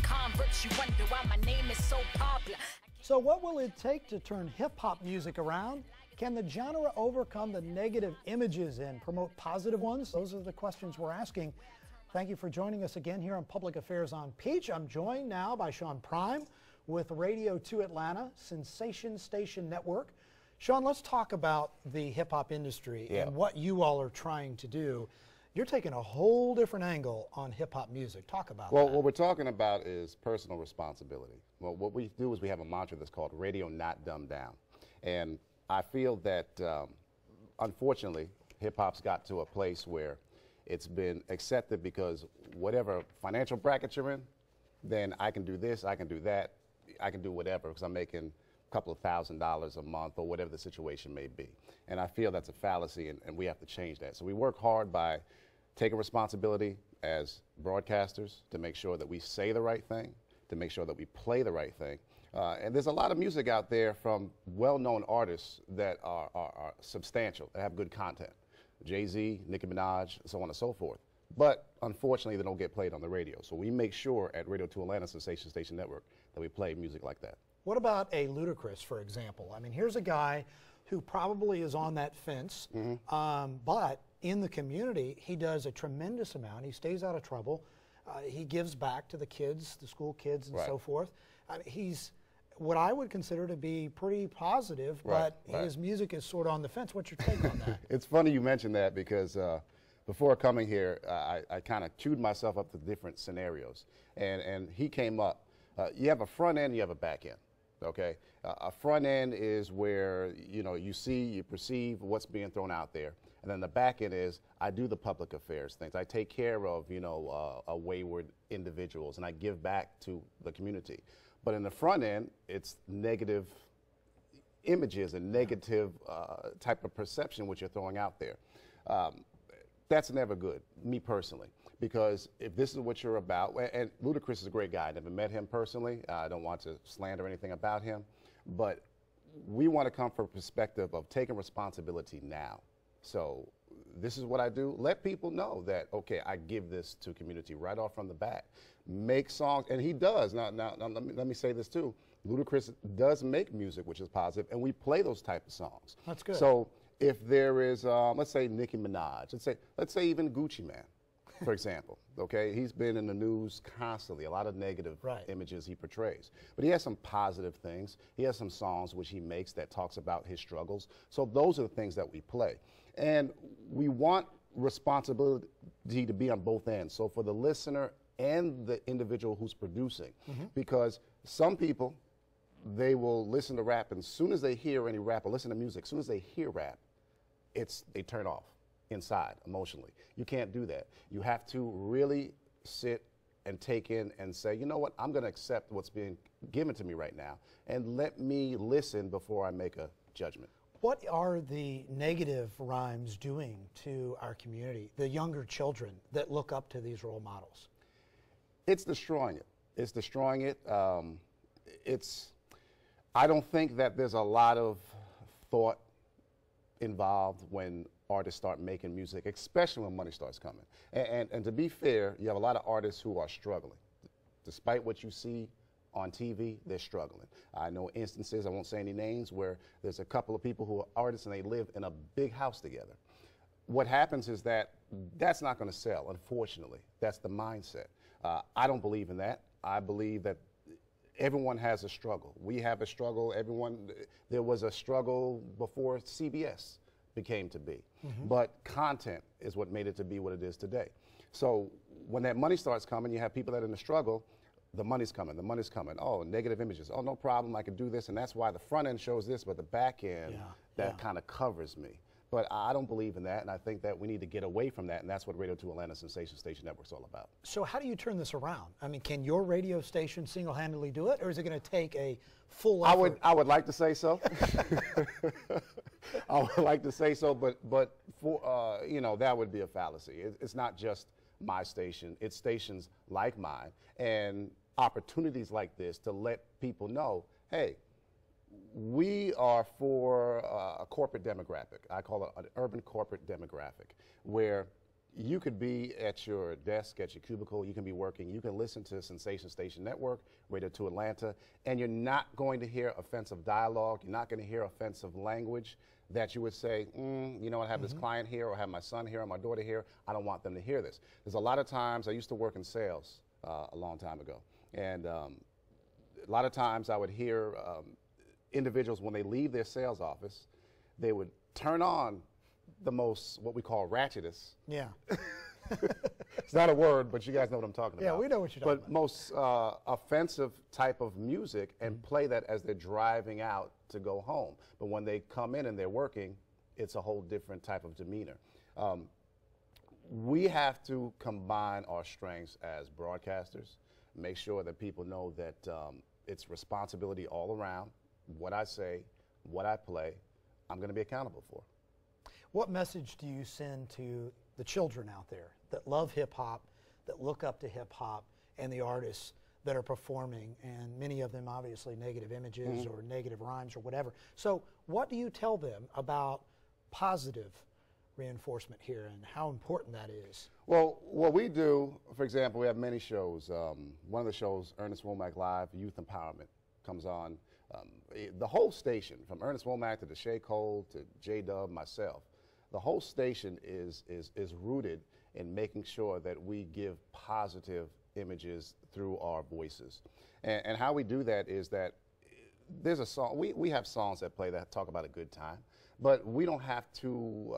Converts, you wonder why my name is so popular. So what will it take to turn hip-hop music around? Can the genre overcome the negative images and promote positive ones? Those are the questions we're asking. Thank you for joining us again here on Public Affairs on Peach. I'm joined now by Sean Pryme with Radio 2 Atlanta, Sensation Station Network. Sean, let's talk about the hip-hop industry and what you all are trying to do. You're taking a whole different angle on hip-hop music. Talk about that. Well, what we're talking about is personal responsibility. Well, what we do is we have a mantra that's called Radio Not Dumbed Down. And I feel that, unfortunately, hip-hop's got to a place where it's been accepted because whatever financial bracket you're in, then I can do this, I can do that, I can do whatever because I'm making a couple of $1,000s a month or whatever the situation may be. And I feel that's a fallacy, and we have to change that. So we work hard by taking responsibility as broadcasters to make sure that we say the right thing, to make sure that we play the right thing. And there's a lot of music out there from well-known artists that are substantial, that have good content. Jay-Z, Nicki Minaj, so on and so forth. But unfortunately, they don't get played on the radio. So we make sure at Radio 2 Atlanta, Sensation Station Network, that we play music like that. What about a Ludacris, for example? I mean, here's a guy who probably is on that fence, but in the community, he does a tremendous amount. He stays out of trouble. He gives back to the kids, the school kids, and so forth. He's what I would consider to be pretty positive, but his music is sort of on the fence. What's your take on that? It's funny you mentioned that because before coming here, I kind of queued myself up to different scenarios. And he came up. You have a front end, you have a back end. Okay, a front end is where you see, you perceive what's being thrown out there, and then the back end is I do the public affairs things. I take care of wayward individuals, and I give back to the community. But in the front end, it's negative images and negative type of perception which you're throwing out there. That's never good, me personally. Because if this is what you're about, and Ludacris is a great guy. I never met him personally. I don't want to slander anything about him. But we want to come from a perspective of taking responsibility now. So this is what I do. Let people know that, okay, I give this to community right off from the bat. Make songs, and he does. Now let me say this too. Ludacris does make music, which is positive, and we play those type of songs. That's good. So if there is, let's say Nicki Minaj, let's say even Gucci Mane, for example, okay? He's been in the news constantly, a lot of negative images he portrays. But he has some positive things. He has some songs which he makes that talks about his struggles. So those are the things that we play. And we want responsibility to be on both ends. So for the listener and the individual who's producing, because some people, they will listen to rap, and as soon as they hear any rap or listen to music, as soon as they hear rap, they turn off inside emotionally. You can't do that. You have to really sit and take in and say, you know what, I'm going to accept what's being given to me right now, and let me listen before I make a judgment. What are the negative rhymes doing to our community, the younger children that look up to these role models? It's destroying it. It's destroying it. I don't think that there's a lot of thought involved when artists start making music, especially when money starts coming. And to be fair, you have a lot of artists who are struggling. Despite what you see on TV, they're struggling. I know instances, I won't say any names, where there's a couple of people who are artists and they live in a big house together. What happens is that that's not going to sell, unfortunately. That's the mindset. I don't believe in that. I believe that everyone has a struggle. We have a struggle. There was a struggle before CBS became to be. But content is what made it to be what it is today. So when that money starts coming, you have people that are in the struggle, the money's coming, the money's coming. Oh, negative images. Oh, no problem, I can do this. And that's why the front end shows this, but the back end, that kind of covers me. But I don't believe in that, and I think that we need to get away from that, and that's what Radio 2 Atlanta Sensation Station Network is all about. So how do you turn this around? I mean, can your radio station single-handedly do it, or is it going to take a full effort? I would like to say so. I would like to say so, but for that would be a fallacy. It's not just my station. It's stations like mine and opportunities like this to let people know, hey, we are for a corporate demographic. I call it an urban corporate demographic, where you could be at your desk, at your cubicle, you can be working, you can listen to Sensation Station Network, Radio 2 Atlanta, and you're not going to hear offensive dialogue, you're not going to hear offensive language that you would say, you know, I have this client here, or I have my son here, or my daughter here, I don't want them to hear this. There's a lot of times, I used to work in sales a long time ago, and a lot of times I would hear individuals, when they leave their sales office, they would turn on the most, what we call ratchetest. Yeah. It's not a word, but you guys know what I'm talking about. Yeah, we know what you're talking about. But most offensive type of music, and play that as they're driving out to go home. But when they come in and they're working, it's a whole different type of demeanor. We have to combine our strengths as broadcasters, make sure that people know that it's responsibility all around. What I say, what I play, I'm going to be accountable for. What message do you send to the children out there that love hip-hop, that look up to hip-hop, and the artists that are performing, and many of them obviously negative images or negative rhymes or whatever? So what do you tell them about positive reinforcement here and how important that is? Well, what we do, for example, we have many shows. One of the shows, Ernest Womack Live, Youth Empowerment, comes on. The whole station, from Ernest Womack to Deshae Cole to J-Dub, myself, the whole station is rooted in making sure that we give positive images through our voices. And how we do that is that there's a song, we have songs that play that talk about a good time, but we don't have to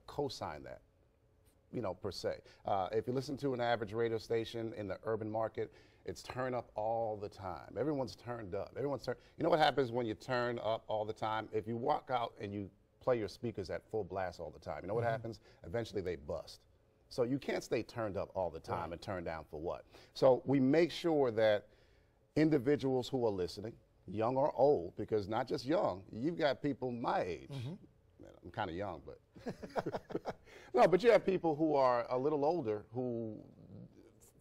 co-sign that, you know, per se. If you listen to an average radio station in the urban market, it's turn up all the time. Everyone's turned up. You know what happens when you turn up all the time? If you walk out and you play your speakers at full blast all the time, you know what happens? Eventually they bust. So you can't stay turned up all the time and turned down for what? So we make sure that individuals who are listening, young or old, because not just young, you've got people my age. I'm kind of young, but no, but you have people who are a little older who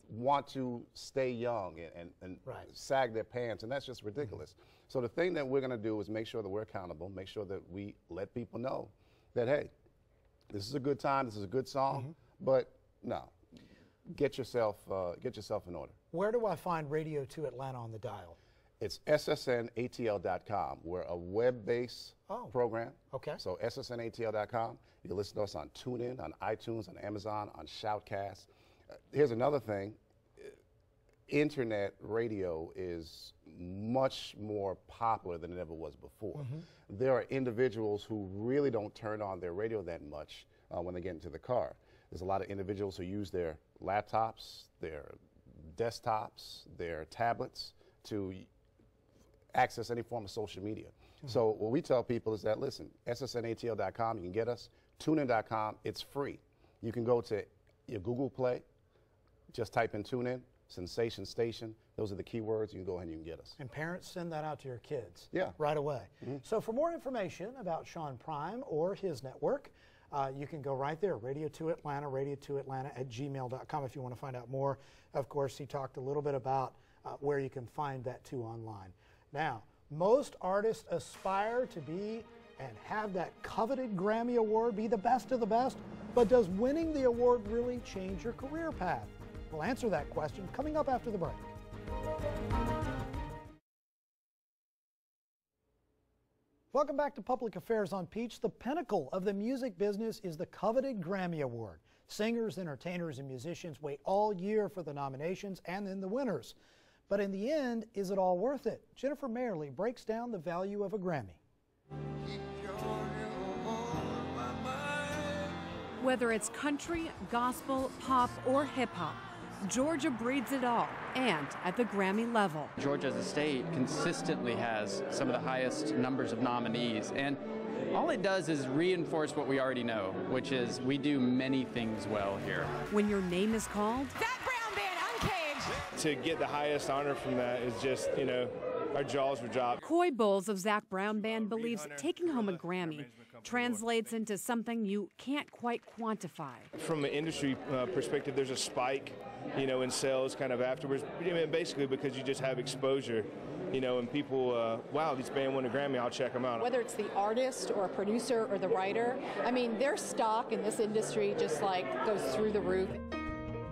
want to stay young and sag their pants, and that's just ridiculous. So the thing that we're going to do is make sure that we're accountable, make sure that we let people know that, hey, this is a good time, this is a good song, but no, get yourself in order. Where do I find Radio 2 Atlanta on the dial? It's ssnatl.com. We're a web-based program. Okay. So ssnatl.com. You can listen to us on TuneIn, on iTunes, on Amazon, on Shoutcast. Here's another thing. Internet radio is much more popular than it ever was before. There are individuals who really don't turn on their radio that much when they get into the car. There's a lot of individuals who use their laptops, their desktops, their tablets to access any form of social media. So what we tell people is that, listen, ssnatl.com, you can get us, tunein.com, it's free. You can go to your Google Play, just type in TuneIn, Sensation Station, those are the keywords, you can go ahead and you can get us. And parents, send that out to your kids right away. So for more information about Sean Pryme or his network, you can go right there, Radio 2 Atlanta, radio2atlanta@gmail.com if you want to find out more. Of course, he talked a little bit about where you can find that too online. Now, most artists aspire to be and have that coveted Grammy Award, be the best of the best, but does winning the award really change your career path? We'll answer that question coming up after the break. Welcome back to Public Affairs on Peach. The pinnacle of the music business is the coveted Grammy Award. Singers, entertainers, and musicians wait all year for the nominations and then the winners. But in the end, is it all worth it? Jennifer Mayerly breaks down the value of a Grammy. Whether it's country, gospel, pop, or hip-hop, Georgia breeds it all, and at the Grammy level. Georgia as a state consistently has some of the highest numbers of nominees, and all it does is reinforce what we already know, which is we do many things well here. When your name is called, Zach Brown Band, Uncaged. To get the highest honor from that is just, you know, our jaws were dropped. Coy Bowles of Zach Brown Band believes taking home a Grammy translates into something you can't quite quantify. From an industry perspective, there's a spike, in sales kind of afterwards. Basically because you just have exposure, and people, wow, this band won a Grammy, I'll check them out. Whether it's the artist or a producer or the writer, I mean, their stock in this industry just goes through the roof.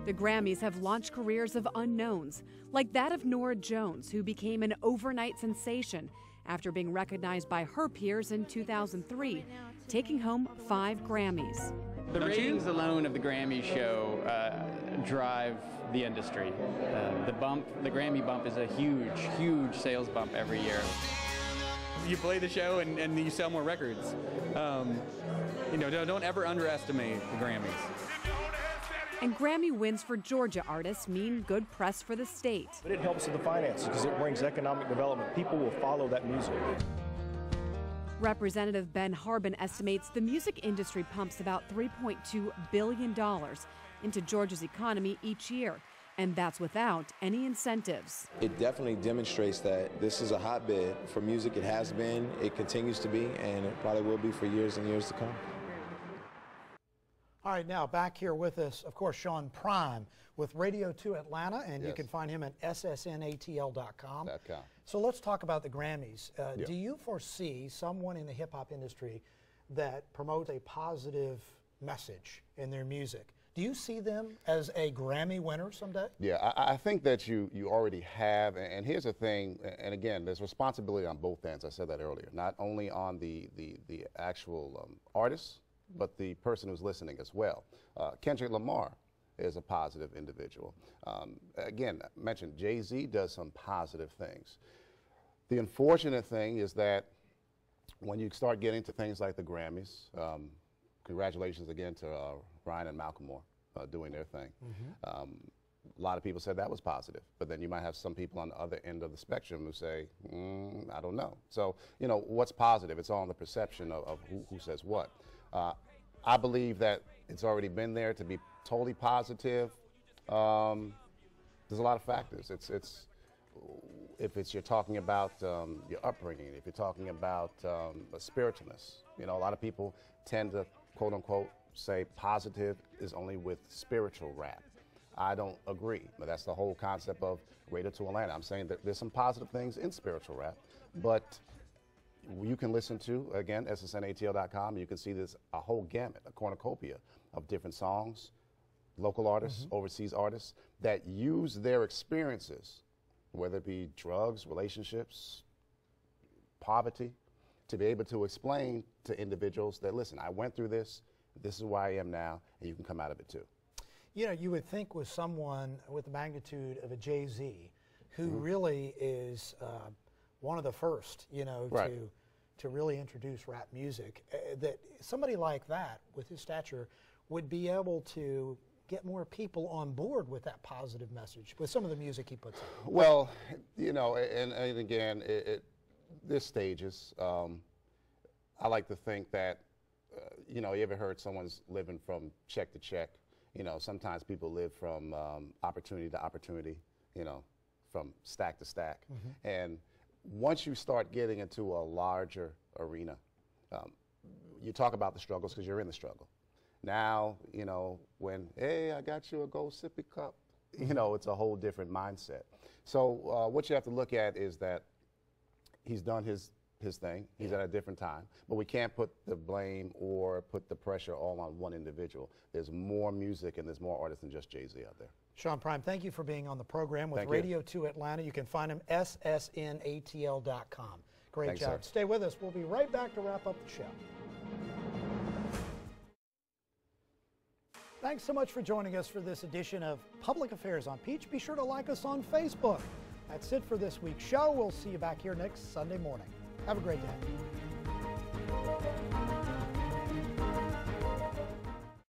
The Grammys have launched careers of unknowns, like that of Norah Jones, who became an overnight sensation after being recognized by her peers in 2003, taking home 5 Grammys. The ratings alone of the Grammy show drive the industry. The Grammy bump is a huge, huge sales bump every year. You play the show and you sell more records. Don't ever underestimate the Grammys. And Grammy wins for Georgia artists mean good press for the state. But it helps with the finances because it brings economic development. People will follow that music. Representative Ben Harbin estimates the music industry pumps about $3.2 billion into Georgia's economy each year, and that's without any incentives. It definitely demonstrates that this is a hotbed for music. It has been, it continues to be, and it probably will be for years and years to come. All right, now back here with us, of course, Sean Pryme with Radio 2 Atlanta, and you can find him at ssnatl.com. So let's talk about the Grammys. Do you foresee someone in the hip-hop industry that promotes a positive message in their music? Do you see them as a Grammy winner someday? Yeah, I think that you already have, and here's the thing, and again, there's responsibility on both ends. I said that earlier, not only on the actual artists, but the person who's listening as well. Kendrick Lamar is a positive individual. Again, I mentioned Jay-Z does some positive things. The unfortunate thing is that when you start getting to things like the Grammys, congratulations again to Ryan and Malcolm Moore doing their thing. A lot of people said that was positive, but then you might have some people on the other end of the spectrum who say, I don't know. So, what's positive? It's all in the perception of who says what. I believe that it's already been there to be totally positive. There's a lot of factors. If you're talking about your upbringing, if you're talking about spiritualness, a lot of people tend to quote unquote say positive is only with spiritual rap. I don't agree, but that's the whole concept of Radio 2 Atlanta. I'm saying that there's some positive things in spiritual rap, but you can listen to, again, ssnatl.com. You can see a whole gamut, a cornucopia of different songs, local artists, overseas artists, that use their experiences, whether it be drugs, relationships, poverty, to be able to explain to individuals that, listen, I went through this is where I am now, and you can come out of it too. You would think with someone with the magnitude of a Jay-Z, who really is one of the first, to really introduce rap music, that somebody like that with his stature would be able to get more people on board with that positive message with some of the music he puts out. Well, and again, there's stages. I like to think that, you ever heard someone's living from check to check? Sometimes people live from opportunity to opportunity, from stack to stack. And once you start getting into a larger arena, you talk about the struggles because you're in the struggle. Now, when, hey, I got you a gold sippy cup, it's a whole different mindset. So what you have to look at is that he's done his thing. He's at a different time. But we can't put the blame or put the pressure all on one individual. There's more music and there's more artists than just Jay-Z out there. Sean Pryme, thank you for being on the program with Radio 2 Atlanta. You can find him ssnatl.com. Great job. Sir. Stay with us. We'll be right back to wrap up the show. Thanks so much for joining us for this edition of Public Affairs on Peach. Be sure to like us on Facebook. That's it for this week's show. We'll see you back here next Sunday morning. Have a great day.